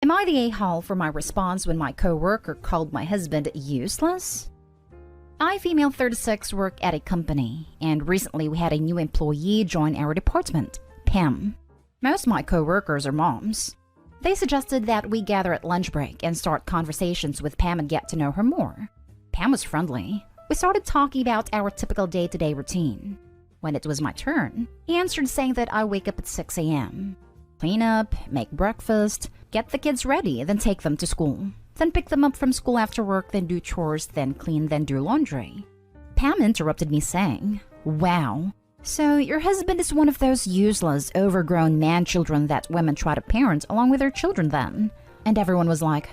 Am I the a-hole for my response when my co-worker called my husband useless? I, female 36, work at a company, and recently we had a new employee join our department, Pam. Most of my co-workers are moms. They suggested that we gather at lunch break and start conversations with Pam and get to know her more. Pam was friendly. We started talking about our typical day-to-day routine. When it was my turn, he answered saying that I wake up at 6 a.m. Clean up, make breakfast, get the kids ready, then take them to school. Then pick them up from school after work, then do chores, then clean, then do laundry. Pam interrupted me saying, "Wow, so your husband is one of those useless, overgrown man-children that women try to parent along with their children then?" And everyone was like,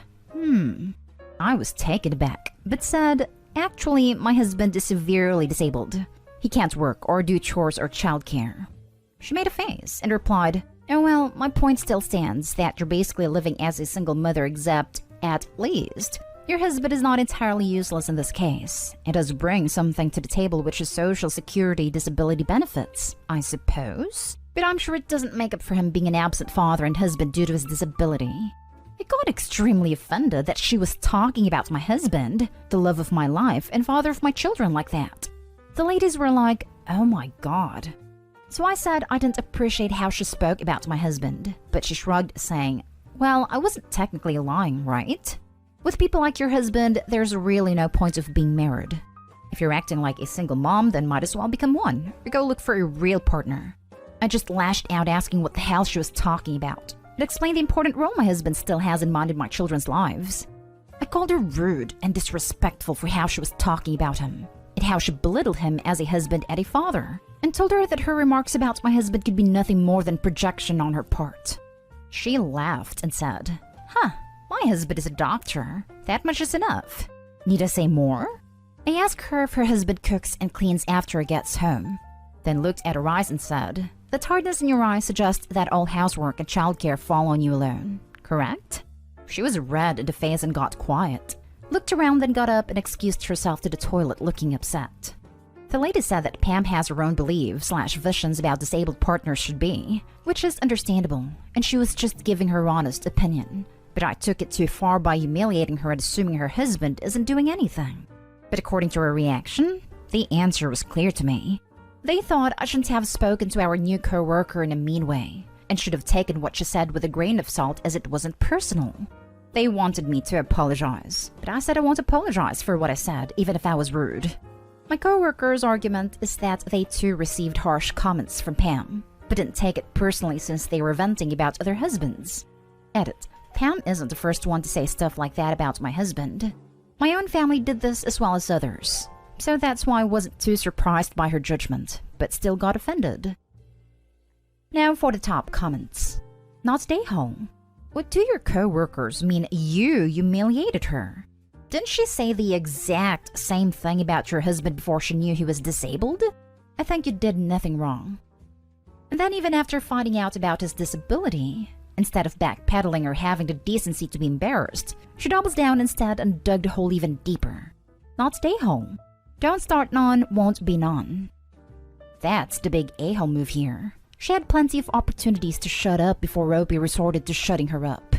I was taken aback, but said, "Actually, my husband is severely disabled. He can't work or do chores or childcare." She made a face and replied, "Oh well, my point still stands that you're basically living as a single mother, except, at least, your husband is not entirely useless in this case. It does bring something to the table, which is Social Security disability benefits, I suppose. But I'm sure it doesn't make up for him being an absent father and husband due to his disability." I got extremely offended that she was talking about my husband, the love of my life and father of my children, like that. The ladies were like, "Oh my god." So I said I didn't appreciate how she spoke about my husband, but she shrugged, saying, "Well, I wasn't technically lying, right? With people like your husband, there's really no point of being married. If you're acting like a single mom, then might as well become one, or go look for a real partner." I just lashed out asking what the hell she was talking about. It explained the important role my husband still has in mind in my children's lives. I called her rude and disrespectful for how she was talking about him, and how she belittled him as a husband and a father, and told her that her remarks about my husband could be nothing more than projection on her part. She laughed and said, "My husband is a doctor. That much is enough. Need I say more?" I asked her if her husband cooks and cleans after he gets home, then looked at her eyes and said, "The tiredness in your eyes suggests that all housework and childcare fall on you alone, correct?" She was red in the face and got quiet, looked around, then got up and excused herself to the toilet looking upset. The lady said that Pam has her own beliefs/visions about disabled partners should be, which is understandable, and she was just giving her honest opinion. But I took it too far by humiliating her and assuming her husband isn't doing anything. But according to her reaction, the answer was clear to me. They thought I shouldn't have spoken to our new co-worker in a mean way, and should have taken what she said with a grain of salt as it wasn't personal. They wanted me to apologize, but I said I won't apologize for what I said, even if I was rude. My co-worker's argument is that they too received harsh comments from Pam, but didn't take it personally since they were venting about other husbands. Edit. Pam isn't the first one to say stuff like that about my husband. My own family did this as well as others, so that's why I wasn't too surprised by her judgment, but still got offended. Now for the top comments. Not stay home. What do your co-workers mean you humiliated her? Didn't she say the exact same thing about your husband before she knew he was disabled? I think you did nothing wrong. And then even after finding out about his disability, instead of backpedaling or having the decency to be embarrassed, she doubles down instead and dug the hole even deeper. Not stay home. Don't start none, won't be none. That's the big a-hole move here. She had plenty of opportunities to shut up before Opie resorted to shutting her up.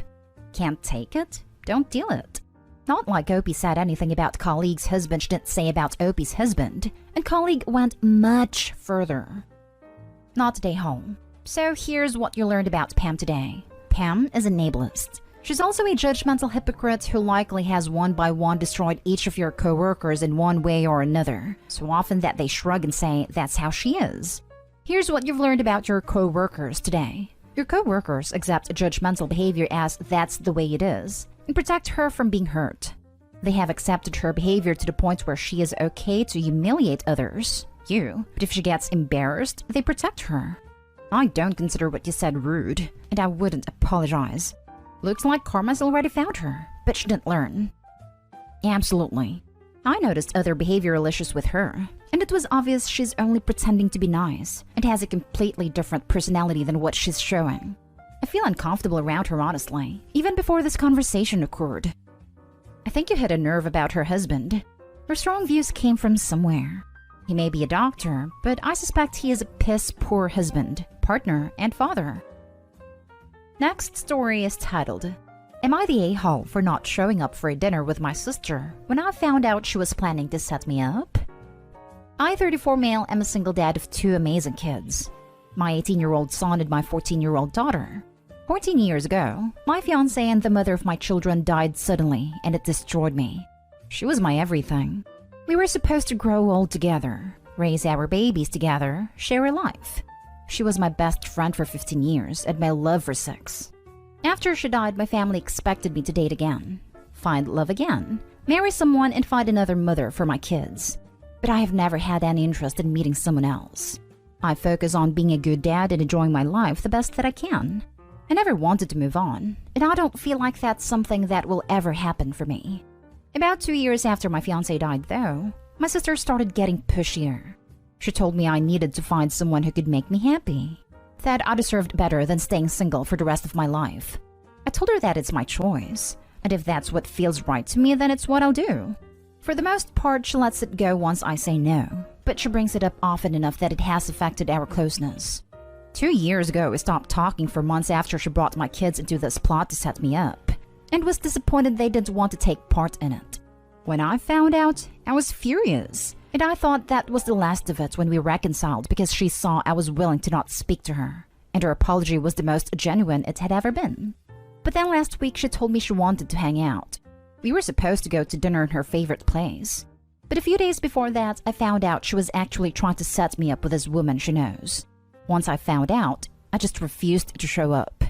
Can't take it? Don't deal it. Not like Opie said anything about colleague's husband she didn't say about Opie's husband, and colleague went much further. Not stay home. So here's what you learned about Pam today. Pam is an ableist. She's also a judgmental hypocrite who likely has one by one destroyed each of your co-workers in one way or another, so often that they shrug and say that's how she is. Here's what you've learned about your co-workers today. Your co-workers accept judgmental behavior as that's the way it is, and protect her from being hurt. They have accepted her behavior to the point where she is okay to humiliate others, you, but if she gets embarrassed, they protect her. I don't consider what you said rude, and I wouldn't apologize. Looks like karma's already found her, but she didn't learn. Absolutely. I noticed other behavioral issues with her, and it was obvious she's only pretending to be nice, and has a completely different personality than what she's showing. I feel uncomfortable around her honestly, even before this conversation occurred. I think you hit a nerve about her husband. Her strong views came from somewhere. He may be a doctor, but I suspect he is a piss-poor husband, partner, and father. Next story is titled, Am I the a-hole for not showing up for a dinner with my sister when I found out she was planning to set me up? I, 34 male, am a single dad of 2 amazing kids. My 18-year-old son and my 14-year-old daughter. 14 years ago, my fiancé and the mother of my children died suddenly, and it destroyed me. She was my everything. We were supposed to grow old together, raise our babies together, share a life. She was my best friend for 15 years and my love for 6. After she died, my family expected me to date again, find love again, marry someone, and find another mother for my kids. But I have never had any interest in meeting someone else. I focus on being a good dad and enjoying my life the best that I can. I never wanted to move on, and I don't feel like that's something that will ever happen for me. About 2 years after my fiancé died, though, my sister started getting pushier. She told me I needed to find someone who could make me happy, that I deserved better than staying single for the rest of my life. I told her that it's my choice, and if that's what feels right to me, then it's what I'll do. For the most part, she lets it go once I say no, but she brings it up often enough that it has affected our closeness. 2 years ago, we stopped talking for months after she brought my kids into this plot to set me up, and was disappointed they didn't want to take part in it. When I found out, I was furious, and I thought that was the last of it when we reconciled because she saw I was willing to not speak to her, and her apology was the most genuine it had ever been. But then last week she told me she wanted to hang out. We were supposed to go to dinner in her favorite place. But a few days before that, I found out she was actually trying to set me up with this woman she knows. Once I found out, I just refused to show up.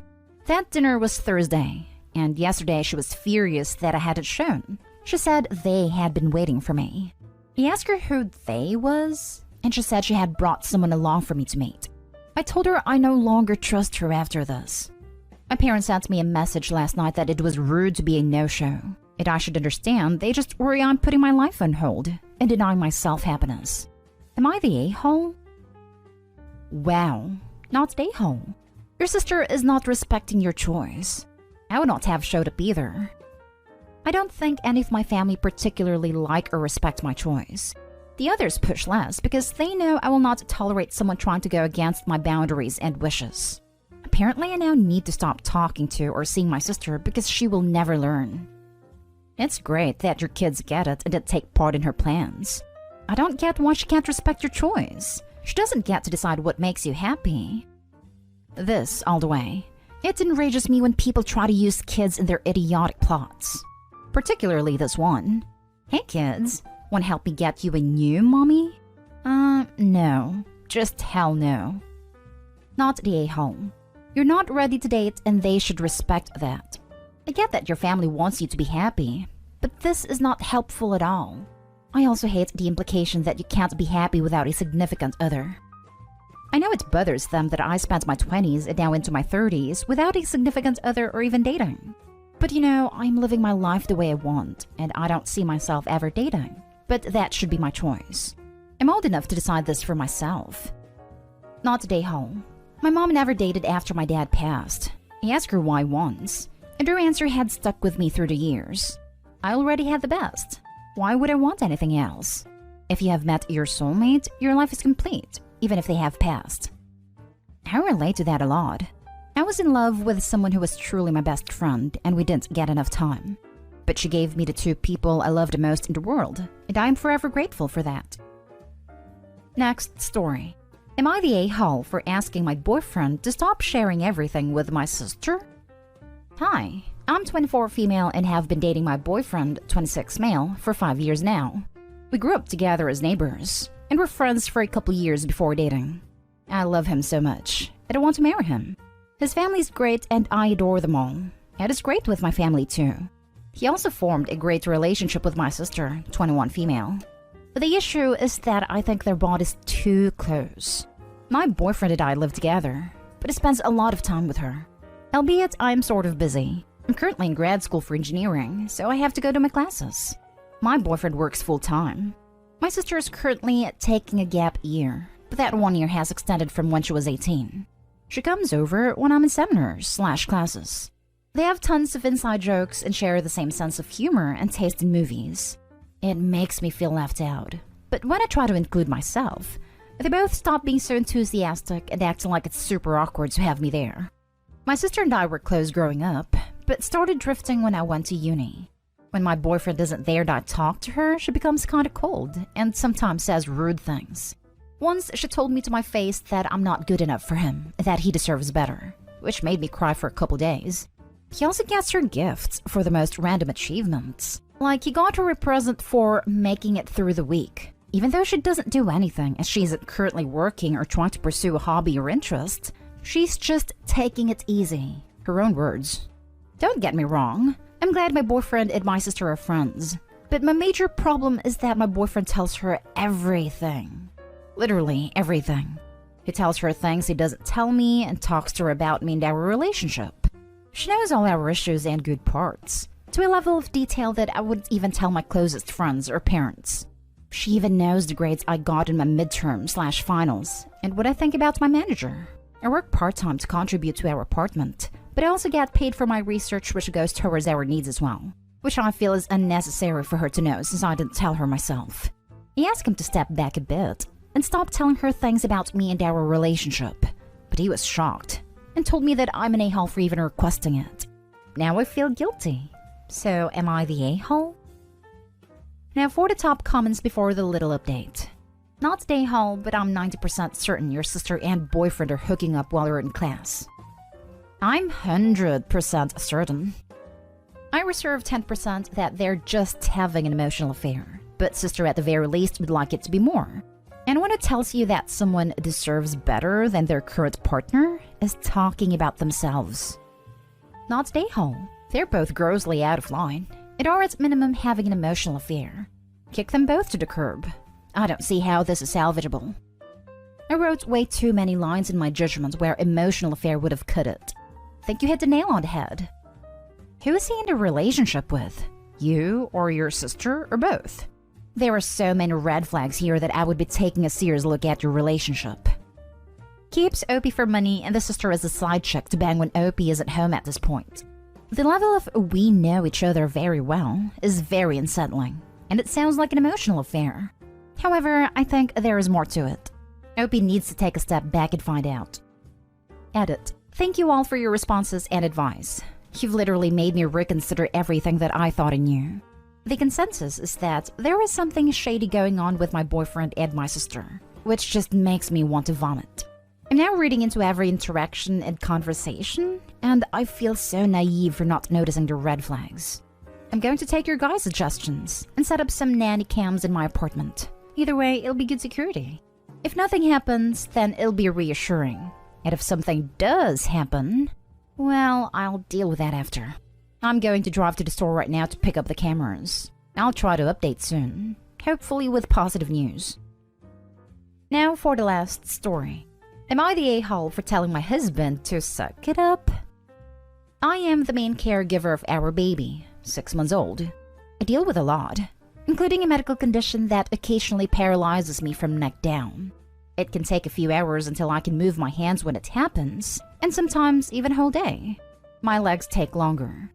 That dinner was Thursday, and yesterday she was furious that I hadn't shown. She said they had been waiting for me. I asked her who they was, and she said she had brought someone along for me to meet. I told her I no longer trust her after this. My parents sent me a message last night that it was rude to be a no-show, and I should understand they just worry I'm putting my life on hold and denying myself happiness. Am I the a-hole? Wow, not the a-hole. Your sister is not respecting your choice. I would not have showed up either. I don't think any of my family particularly like or respect my choice. The others push less because they know I will not tolerate someone trying to go against my boundaries and wishes. Apparently, I now need to stop talking to or seeing my sister because she will never learn. It's great that your kids get it and that take part in her plans. I don't get why she can't respect your choice. She doesn't get to decide what makes you happy. This, all the way. It enrages me when people try to use kids in their idiotic plots. Particularly this one. Hey kids, want to help me get you a new mommy? No. Just hell no. Not the a-hole. You're not ready to date and they should respect that. I get that your family wants you to be happy, but this is not helpful at all. I also hate the implication that you can't be happy without a significant other. I know it bothers them that I spent my 20s and now into my 30s without a significant other or even dating. But you know, I'm living my life the way I want, and I don't see myself ever dating. But that should be my choice. I'm old enough to decide this for myself. Not today, home. My mom never dated after my dad passed. I asked her why once, and her answer had stuck with me through the years. I already had the best. Why would I want anything else? If you have met your soulmate, your life is complete, even if they have passed. I relate to that a lot. I was in love with someone who was truly my best friend, and we didn't get enough time. But she gave me the 2 people I love the most in the world, and I am forever grateful for that. Next story. Am I the a-hole for asking my boyfriend to stop sharing everything with my sister? Hi, I'm 24 female and have been dating my boyfriend, 26 male, for 5 years now. We grew up together as neighbors, and were friends for a couple years before dating. I love him so much, and I want to marry him. His family's great and I adore them all. It is great with my family too. He also formed a great relationship with my sister, 21 female. But the issue is that I think their bond is too close. My boyfriend and I live together, but he spends a lot of time with her. Albeit I'm sort of busy. I'm currently in grad school for engineering, so I have to go to my classes. My boyfriend works full-time. My sister is currently taking a gap year, but that 1 year has extended from when she was 18. She comes over when I'm in seminars/classes. They have tons of inside jokes and share the same sense of humor and taste in movies. It makes me feel left out. But when I try to include myself, they both stop being so enthusiastic and acting like it's super awkward to have me there. My sister and I were close growing up, but started drifting when I went to uni. When my boyfriend isn't there and I talk to her, she becomes kinda cold and sometimes says rude things. Once she told me to my face that I'm not good enough for him, that he deserves better, which made me cry for a couple days. He also gets her gifts for the most random achievements. Like he got her a present for making it through the week. Even though she doesn't do anything as she isn't currently working or trying to pursue a hobby or interest, she's just taking it easy. Her own words. Don't get me wrong, I'm glad my boyfriend and my sister are friends. But my major problem is that my boyfriend tells her everything. Literally everything. He tells her things he doesn't tell me and talks to her about me and our relationship. She knows all our issues and good parts, to a level of detail that I wouldn't even tell my closest friends or parents. She even knows the grades I got in my midterm/finals and what I think about my manager. I work part-time to contribute to our apartment, but I also get paid for my research, which goes towards our needs as well, which I feel is unnecessary for her to know since I didn't tell her myself. I asked him to step back a bit and stop telling her things about me and our relationship, but he was shocked and told me that I'm an a-hole for even requesting it. Now I feel guilty. So am I the a-hole? Now for the top comments before the little update. Not the a-hole, but I'm 90% certain your sister and boyfriend are hooking up while you're in class. I'm 100% certain. I reserve 10% that they're just having an emotional affair, but sister at the very least would like it to be more. And when it tells you that someone deserves better than their current partner is talking about themselves. Not the a-hole. They're both grossly out of line and are at minimum having an emotional affair. Kick them both to the curb. I don't see how this is salvageable. I wrote way too many lines in my judgment where emotional affair would have cut it. Think you hit the nail on the head. Who is he in a relationship with? You or your sister or both? There are so many red flags here that I would be taking a serious look at your relationship. Keeps Opie for money and the sister is a side chick to bang when Opie is at home at this point. The level of we know each other very well is very unsettling, and it sounds like an emotional affair. However, I think there is more to it. Opie needs to take a step back and find out. Edit. Thank you all for your responses and advice. You've literally made me reconsider everything that I thought I knew. The consensus is that there is something shady going on with my boyfriend and my sister, which just makes me want to vomit. I'm now reading into every interaction and conversation, and I feel so naive for not noticing the red flags. I'm going to take your guys' suggestions and set up some nanny cams in my apartment. Either way, it'll be good security. If nothing happens, then it'll be reassuring. And if something does happen, well, I'll deal with that after. I'm going to drive to the store right now to pick up the cameras. I'll try to update soon, hopefully with positive news. Now for the last story. Am I the a-hole for telling my husband to suck it up? I am the main caregiver of our baby, 6 months old. I deal with a lot, including a medical condition that occasionally paralyzes me from neck down. It can take a few hours until I can move my hands when it happens, and sometimes even a whole day. My legs take longer.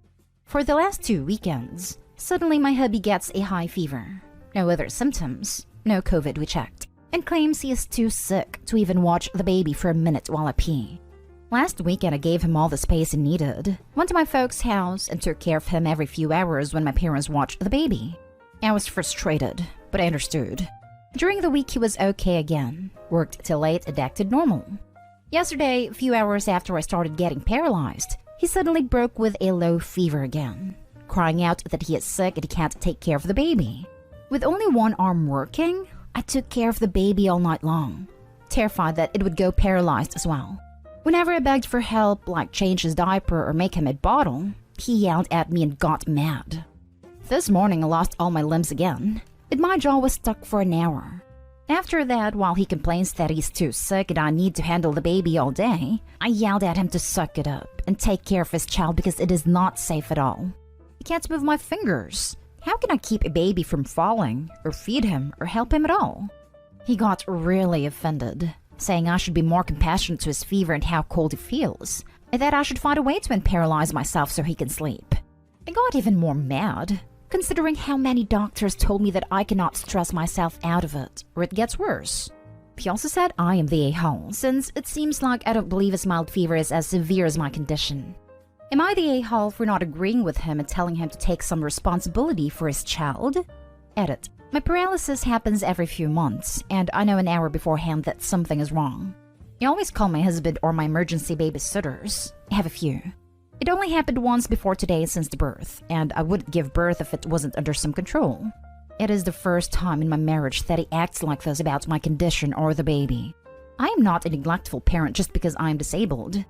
For the last 2 weekends, suddenly my hubby gets a high fever. No other symptoms, no COVID we checked, and claims he is too sick to even watch the baby for a minute while I pee. Last weekend I gave him all the space he needed, went to my folks' house and took care of him every few hours when my parents watched the baby. I was frustrated, but I understood. During the week he was okay again, worked till late and acted normal. Yesterday, a few hours after I started getting paralyzed, he suddenly broke with a low fever again, crying out that he is sick and he can't take care of the baby. With only one arm working, I took care of the baby all night long, terrified that it would go paralyzed as well. Whenever I begged for help, like change his diaper or make him a bottle, he yelled at me and got mad. This morning I lost all my limbs again, and my jaw was stuck for an hour. After that, while he complains that he's too sick and I need to handle the baby all day, I yelled at him to suck it up and take care of his child because it is not safe at all. I can't move my fingers. How can I keep a baby from falling, or feed him, or help him at all? He got really offended, saying I should be more compassionate to his fever and how cold he feels, and that I should find a way to unparalyze myself so he can sleep. I got even more mad, considering how many doctors told me that I cannot stress myself out of it, or it gets worse. He also said I am the a-hole, since it seems like I don't believe his mild fever is as severe as my condition. Am I the a-hole for not agreeing with him and telling him to take some responsibility for his child? Edit. My paralysis happens every few months, and I know an hour beforehand that something is wrong. I always call my husband or my emergency babysitters. I have a few. It only happened once before today since the birth, and I wouldn't give birth if it wasn't under some control. It is the first time in my marriage that he acts like this about my condition or the baby. I am not a neglectful parent just because I am disabled.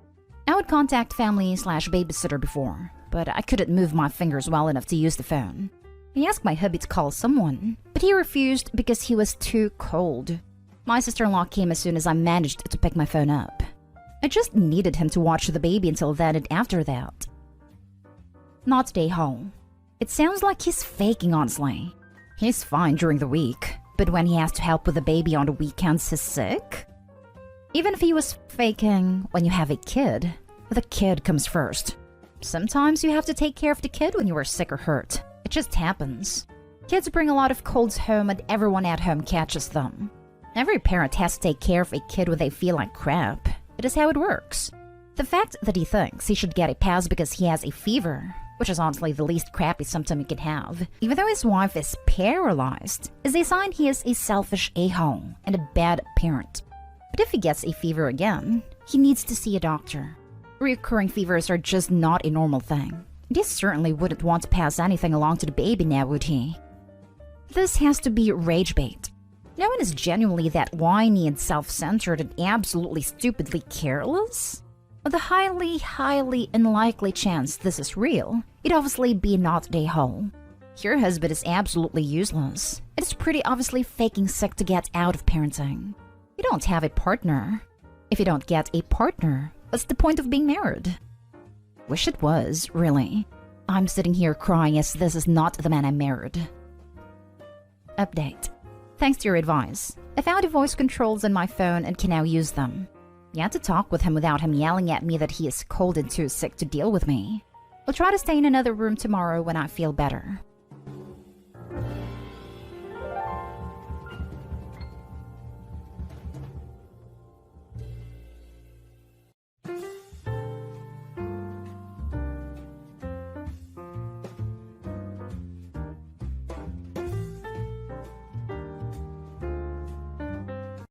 I would contact family/babysitter before, but I couldn't move my fingers well enough to use the phone. I asked my hubby to call someone, but he refused because he was too cold. My sister-in-law came as soon as I managed to pick my phone up. I just needed him to watch the baby until then and after that. Not day home. It sounds like he's faking, honestly. He's fine during the week, but when he has to help with the baby on the weekends, he's sick? Even if he was faking, when you have a kid, the kid comes first. Sometimes you have to take care of the kid when you are sick or hurt. It just happens. Kids bring a lot of colds home and everyone at home catches them. Every parent has to take care of a kid when they feel like crap. It is how it works. The fact that he thinks he should get a pass because he has a fever, which is honestly the least crappy symptom he can have, even though his wife is paralyzed, is a sign he is a selfish a-hole and a bad parent. But if he gets a fever again, he needs to see a doctor. Recurring fevers are just not a normal thing. He certainly wouldn't want to pass anything along to the baby now, would he? This has to be rage bait. No one is genuinely that whiny and self-centered and absolutely stupidly careless. With a highly unlikely chance this is real, it'd obviously be not a hole. Your husband is absolutely useless. It is pretty obviously faking sick to get out of parenting. You don't have a partner. If you don't get a partner, what's the point of being married? Wish it was, really. I'm sitting here crying as this is not the man I married. Update. Thanks to your advice, I found the voice controls on my phone and can now use them. You had to talk with him without him yelling at me that he is cold and too sick to deal with me. I'll try to stay in another room tomorrow when I feel better.